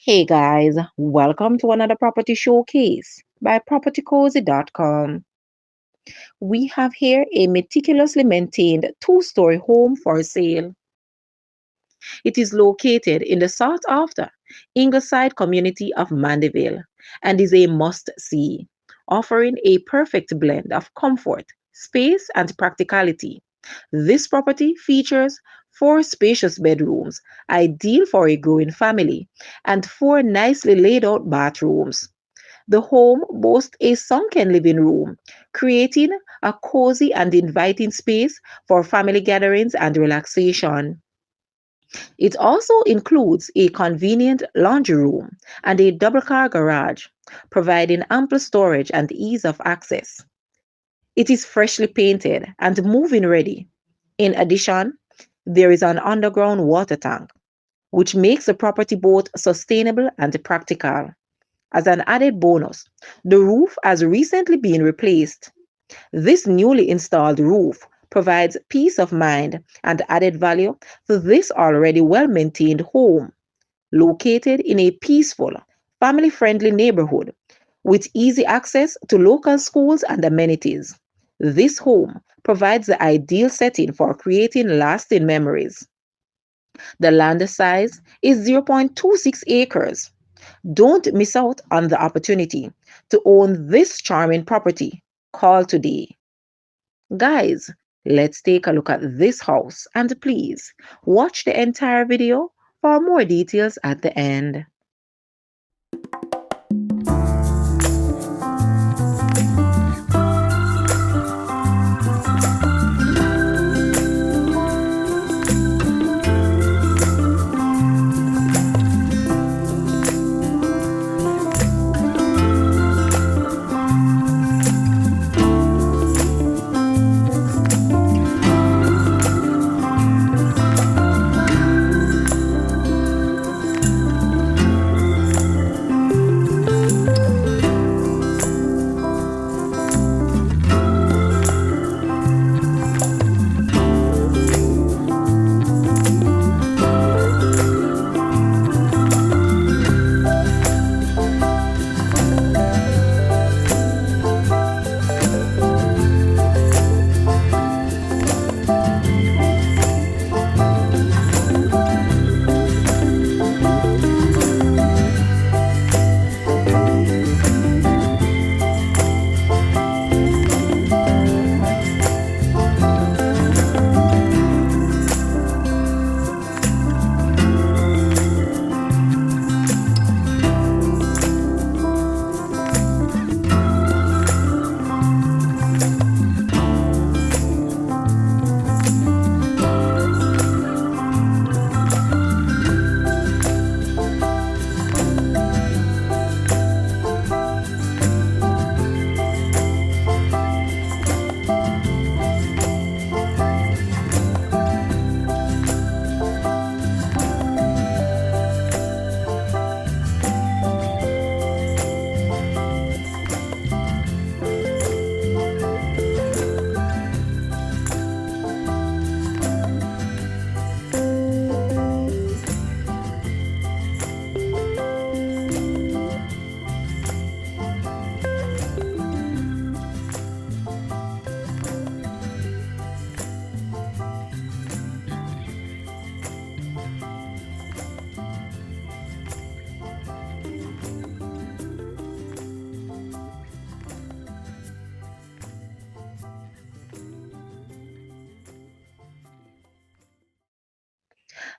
Hey guys, welcome to another property showcase by propertycozy.com. We have here a meticulously maintained two-story home for sale. It is located in the sought after Ingleside community of Mandeville and is a must-see, offering a perfect blend of comfort, space, and practicality. This property features four spacious bedrooms, ideal for a growing family, and four nicely laid out bathrooms. The home boasts a sunken living room, creating a cozy and inviting space for family gatherings and relaxation. It also includes a convenient laundry room and a double car garage, providing ample storage and ease of access. It is freshly painted and move-in ready. In addition, there is an underground water tank, which makes the property both sustainable and practical. As an added bonus, the roof has recently been replaced. This newly installed roof provides peace of mind and added value to this already well maintained home, located in a peaceful, family friendly neighborhood with easy access to local schools and amenities. This home provides the ideal setting for creating lasting memories. The land size is 0.26 acres. Don't miss out on the opportunity to own this charming property. Call today. Guys, let's take a look at this house and please watch the entire video for more details at the end.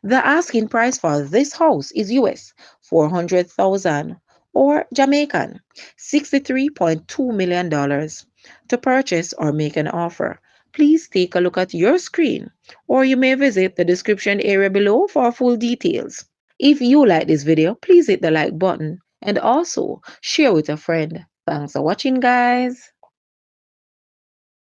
The asking price for this house is US 400,000 or Jamaican $63.2 million. To purchase or make an offer, please take a look at your screen or you may visit the description area below for full details. If you like this video, please hit the like button and also share with a friend. Thanks for watching, guys.